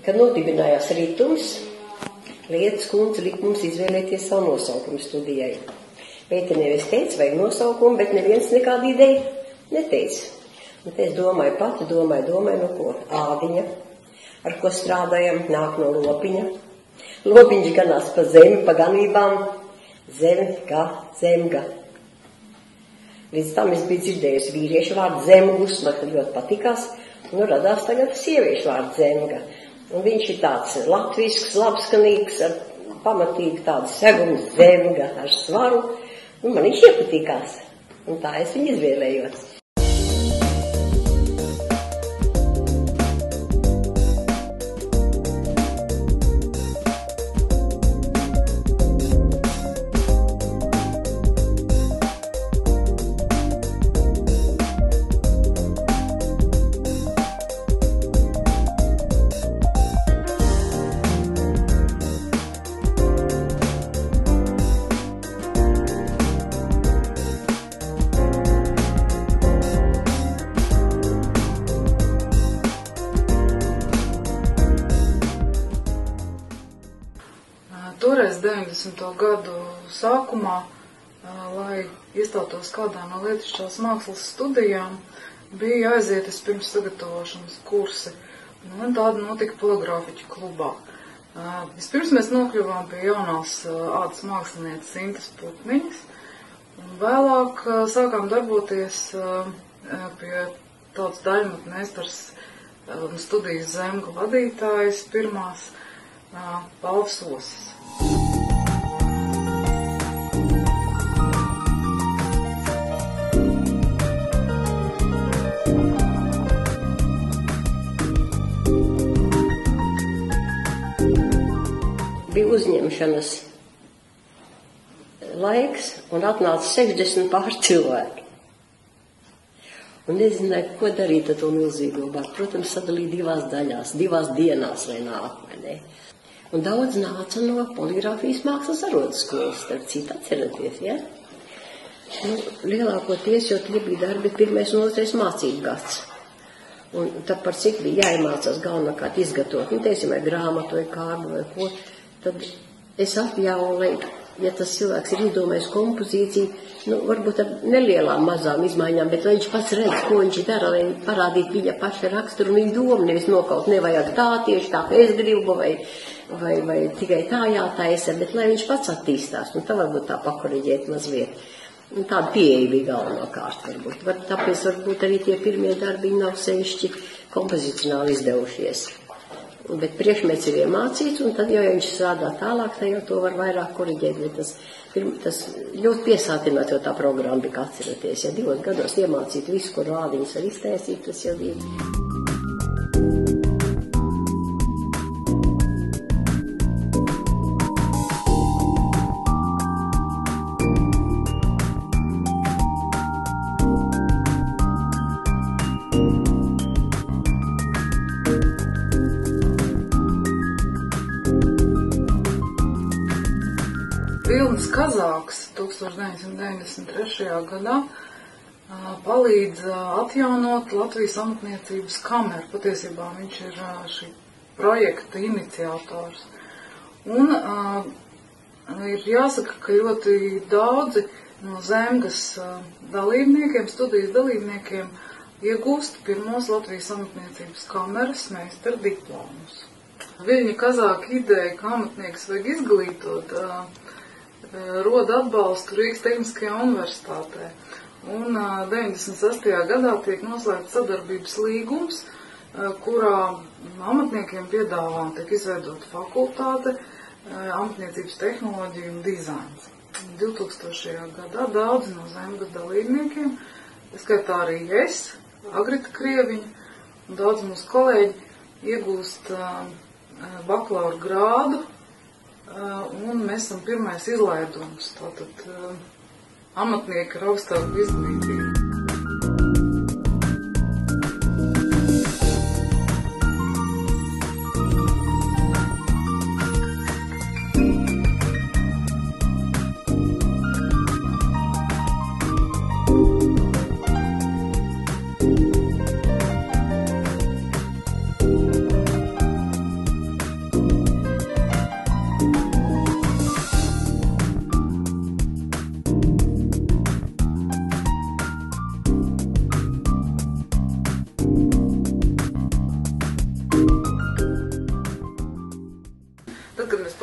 Kad nodibinājās Ritums, Lietas kundze lika mums izvēlēties savu nosaukumu studijai. Meitenēs teica, vajag nosaukumu, bet neviens nekādu ideju neteica. Un te es domāju, no ko? Ādiņa, ar ko strādājam, nāk no lopiņa. Lopiņš ganās pa zemi, pa ganībām. Zemi kā zemga. Līdz tam es biju dzirdējusi vīriešu vārdu zemgus, man tad ļoti patikās. Un radās tagad sieviešu vārdu zemga. Un viņš ir tāds latvisks, labskanīgs, ar pamatīgi tādu segumu zemga, ar svaru. Un man viņš iepatīkās. Un tā es viņu izvēlējos. Toreiz 90. gadu sākumā, lai iestātos kādā no lietišķās mākslas studijām, bija jāaiziet pirms sagatavošanas kursi, un tāda notika poligrāfiķu klubā. Vispirms mēs nokļuvām pie jaunās ādas mākslinieces Intas Putniņas, un vēlāk sākām darboties pie tāds daļmatmeistars studijas zemgu vadītājas pirmās Pāvs Osis. Bija uzņemšanas laiks un atnāca 60 pār cilvēki. Un nezināju, ko darīt ar to milzīgo vārdu. Protams, sadalīja divās daļās, divās dienās, lai nāk, vai ne? Un daudz nāca no poligrāfijas mākslas arodskolas, starp citu atceraties, ja? Nu, lielākoties, jo tie bija darbi 1. un 2. mācību gads. Un tad par cik bija jāiemācās galvenokārt izgatavot, nu, teiksim, vai grāmatu, vai kārdu, vai ko, tad es atļauju, ja tas cilvēks ir izdomājis kompozīciju, nu, varbūt ar nelielām mazām izmaiņām, bet lai viņš pats redz, ko viņš dara, lai parādītu viņa paša raksturu un viņa domu, nevis nokaut, nevajag tā, tieši tā, ka es gribu, vai tikai tā jātaisa, bet lai viņš pats attīstās, un tā varbūt tā pakoriģēt mazliet. Un tāda pieeja bija galvenokārt, varbūt. Tāpēc varbūt arī tie pirmie darbi nav sevišķi kompozicionāli izdevušies. Bet priekšmets ir iemācīts, un tad jau, ja viņš strādā tālāk, tad jau to var vairāk koriģēt, bet tas ļoti piesātināt, jo tā programma bija, kā atceraties. Ja 2 gados iemācīt visu, ko rādiņas var iztaisīt, tas jau bija. Vilnis Kazāks 1993. gadā palīdz atjaunot Latvijas amatniecības kameru. Patiesībā viņš ir šī projekta iniciators. Un ir jāsaka, ka ļoti daudzi no zemgas dalībniekiem, studijas dalībniekiem iegūst pirmos Latvijas amatniecības kameras meistara diplomus. Viļņa Kazāka ideja, ka amatnieks vajag izglītot, roda atbalstu Rīgas Tehniskajā universitātē. Un 98. gadā tiek noslēgts sadarbības līgums, kurā amatniekiem piedāvā tiek izveidota fakultāte amatniecības tehnoloģija un dizains. 2000. gadā daudzi no zemgas dalībniekiem, skaitā arī es, Agrita Krieviņa un daudz mūsu kolēģi iegūst bakalaura grādu, un mēs esam pirmais izlaidums, tātad amatnieki ar augstāku izglītību.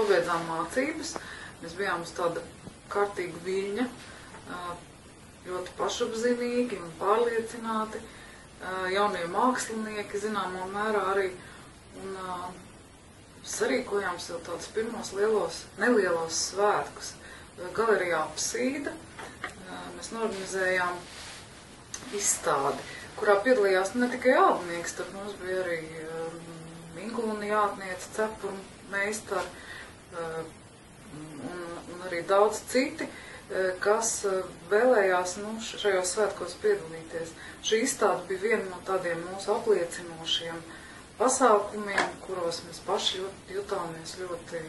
pabeidzām mācības. Mēs bijām uz tāda kārtīga viļņa, ļoti pašapzinīgi un pārliecināti, jaunie mākslinieki zināmā mērā arī. Un sarīkojām sev tādus pirmos nelielos svētkus. Galerijā Apsīda mēs norganizējām izstādi, kurā piedalījās ne tikai ādnieks, tad mums bija arī Mingluna jātniece, cepuru meistari un arī daudz citi, kas vēlējās šajos svētkos piedalīties. Šī izstāde bija viena no tādiem mūsu apliecinošiem pasākumiem, kuros mēs paši jutāmies ļoti,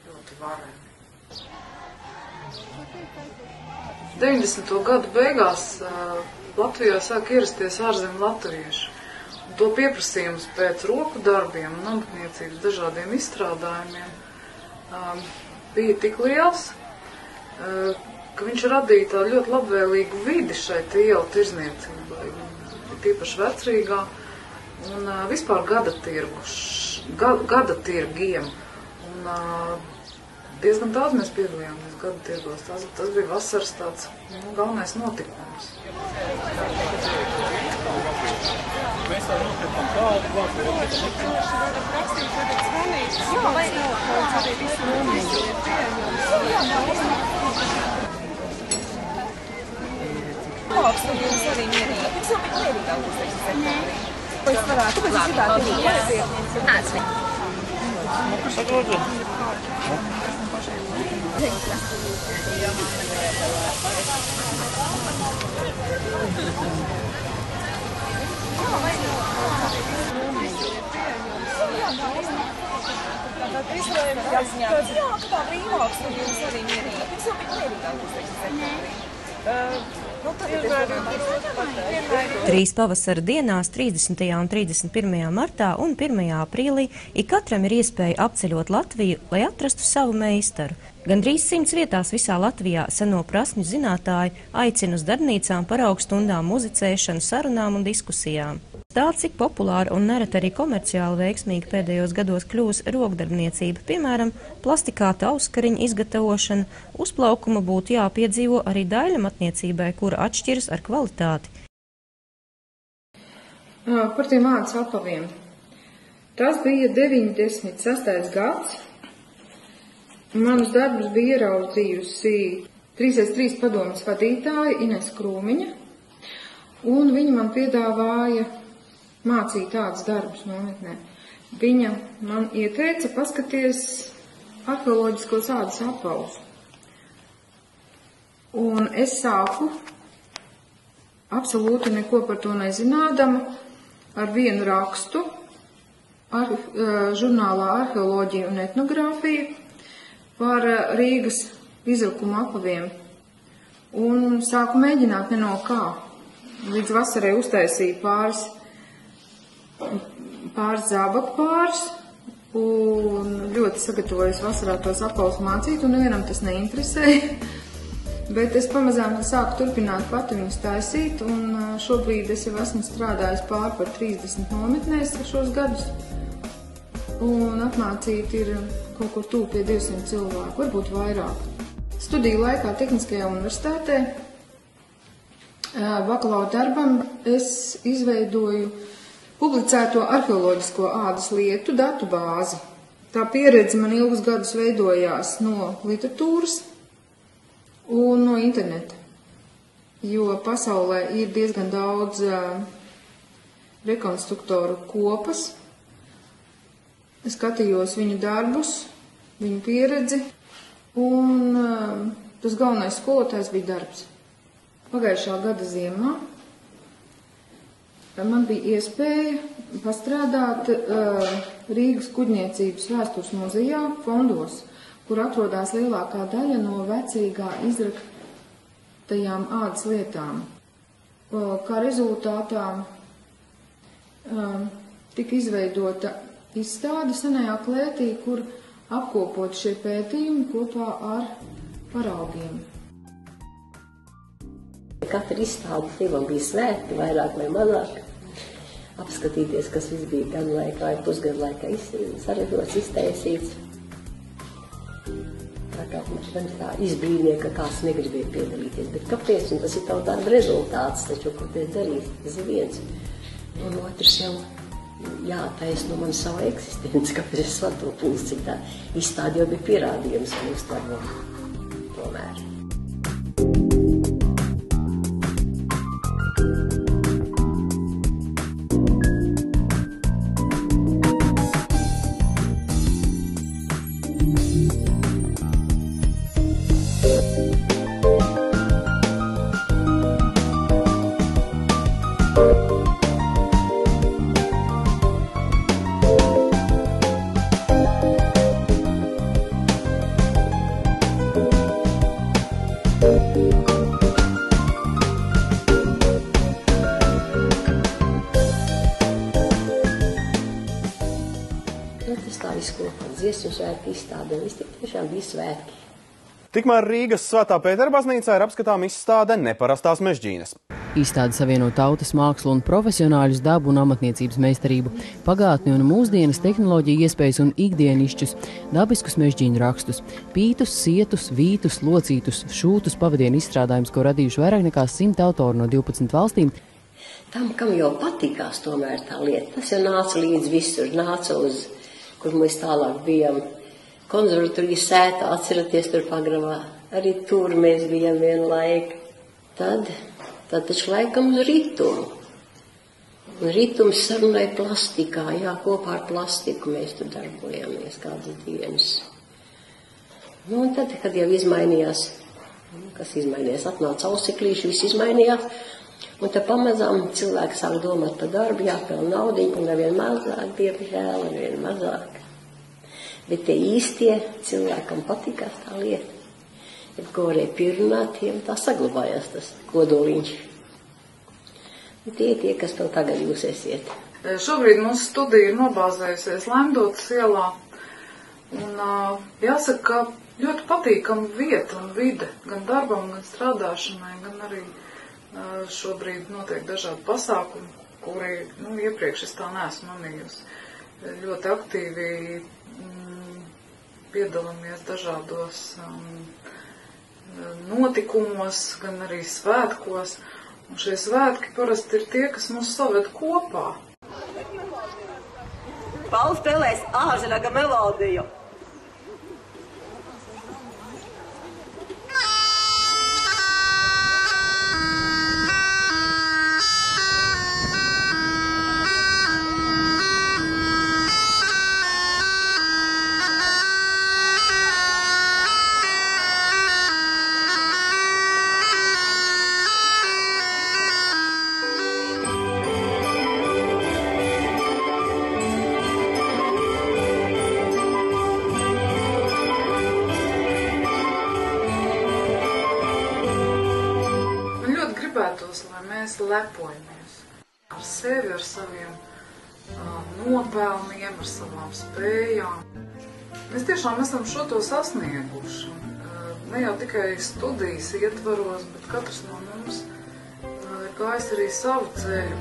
ļoti vareni. 90. gadu beigās Latvijā sāk ierasties ārzemju latvieši. To pieprasījums pēc roku darbiem un amatniecības dažādiem izstrādājumiem bija tik liels, ka viņš radīja tādu ļoti labvēlīgu vidi šai ielu tirzniecībai, tīpaši Vecrīgā, un vispār gada tirgiem. Un diezgan daudz mēs piedalījāmies gada tirgos. Tas bija vasaras tāds galvenais notikums. Mēs jau nopirkam kādu vārdu. Mākslinieks arī mierīgi. Viņš jau bija mierīgā uzteikti. Pēc varētu, kāpēc es gribētu būt mierīgi? Kas atrodzi? Trīs pavasara dienās, 30. un 31. martā un 1. aprīlī, ik katram ir iespēja apceļot Latviju, lai atrastu savu meistaru. Gandrīz 100 vietās visā Latvijā seno prasmju zinātāji aicina uz darbnīcām, paraugstundām, muzicēšanu, sarunām un diskusijām. Tā, cik populāra un nereti arī komerciāli veiksmīga pēdējos gados kļūs rokdarbniecība, piemēram, plastikāta auskariņa izgatavošana, uzplaukuma būtu jāpiedzīvo arī daļamatniecībai, kura atšķiras ar kvalitāti. Par tiem ādas apaviem. Tas bija 96. gads. Manus darbus bija ieraudzījusi 3x3 padomes vadītāja Ines Krūmiņa, un viņa man piedāvāja mācīt tādus darbus nometnē. Viņa man ieteica paskaties arheoloģiskos ādas apavus. Un es sāku, absolūti neko par to nezinādama, ar vienu rakstu žurnālā Arheoloģija un etnogrāfija par Rīgas izrakuma apaviem. Un sāku mēģināt ne no kā. Līdz vasarai uztaisīju pāris zābaku pāris un ļoti sagatavojos vasarā tos apavus mācīt, un nevienam tas neinteresēja. Bet es pamazām sāku turpināt pati viņus taisīt, un šobrīd es jau esmu strādājis pār par 30 nometnēs šos gadus. Un apmācīt ir kaut kur tuvu pie 200 cilvēku, varbūt vairāk. Studiju laikā Tehniskajā universitātē bakalaura darbam es izveidoju publicēto arheoloģisko ādas lietu datu bāzi. Tā pieredze man ilgus gadus veidojās no literatūras un no interneta, jo pasaulē ir diezgan daudz rekonstruktoru kopas. Es skatījos viņu darbus, viņu pieredzi, un tas galvenais skolotājs bija darbs. Pagājušā gada ziemā man bija iespēja pastrādāt Rīgas kuģniecības vēstures muzejā fondos, kur atrodās lielākā daļa no vecīgā izraktajām ādas lietām. Kā rezultātā tika izveidota izstāde senajā klētī, kur apkopot šie pētījumi kopā ar paraugiem. Katra izstāde Dievam bija svētki, vairāk vai mazāk. Apskatīties, kas viss bija gadu laikā vai pusgadu laikā sarežots, iztaisīts. man tā izbrīnīja, ka kāds negribēja piedalīties. Bet kāpēc? Un tas ir tavu darba rezultāts, taču, ko te darīt, tas ir viens. Un otrs jau jātaisno man savu eksistenci, kāpēc es varu to pulsi, cik tā izstāde jau bija pierādījums un uztvervo tomēr. Tas tā viss kopā, dziesmu svētki izstāde, un viss tiešām bija svētki. Tikmēr Rīgas Svētā Pētera baznīcā ir apskatām izstāde Neparastās mežģīnes. Izstāde savieno tautas mākslu un profesionāļus, dabu un amatniecības meistarību, pagātni un mūsdienas tehnoloģiju iespējas un ikdienišķus, dabiskus mežģīņu rakstus, pītus, sietus, vītus, locītus, šūtus pavadienu izstrādājumus, ko radījuši vairāk nekā 100 autori no 12 valstīm. Tam, kam jau patikās tomēr tā lieta, tas jau nāca līdz visur, nāca uz, kur mēs tālāk bijām. Konservatorijas sētā, atceraties tur pagravā, arī tur mēs bijām vienu laiku. Tad taču laikam uz ritumu. Un ritums sarunāja plastikā, jā, kopā ar plastiku mēs tur darbojamies kādas dienas. Nu, un tad, kad jau izmainījās, kas izmainījās, atnāca auseklīši, viss izmainījās. Un tad pamazām cilvēki sāk domāt par darbu, jāpēl naudiņu, un vien mazāk, diemžēl, un vien mazāk. Bet tie īstie cilvēkam patikās tā lieta. Ja ko varēja pierunāt, tiem tā saglabājās tas kodoliņš. Bet tie, kas vēl tagad jūs esiet. Šobrīd mūsu studija ir nobāzējusies Lemdotas ielā. Un jāsaka, ka ļoti patīkama vieta un vide, gan darbam, gan strādāšanai, gan arī šobrīd notiek dažādi pasākumi, kuri, iepriekš es tā neesmu manījusi. Ļoti aktīvi piedalāmies dažādos notikumos, gan arī svētkos. Un šie svētki parasti ir tie, kas mūs saved kopā. Pauls spēlēs ārzemēga melodiju. Lai mēs lepojamies ar sevi, ar saviem nopelniem, ar savām spējām. Mēs tiešām esam šo to sasnieguši. Ne jau tikai studijas ietvaros, bet katrs no mums ir gājis arī savu ceļu.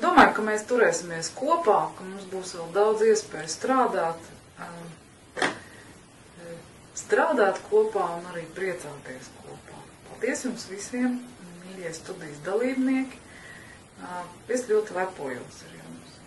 Domāju, ka mēs turēsimies kopā, ka mums būs vēl daudz iespēju strādāt kopā un arī priecāties kopā. Paldies jums visiem, mīļie studijas dalībnieki. Es ļoti lepojos ar jums.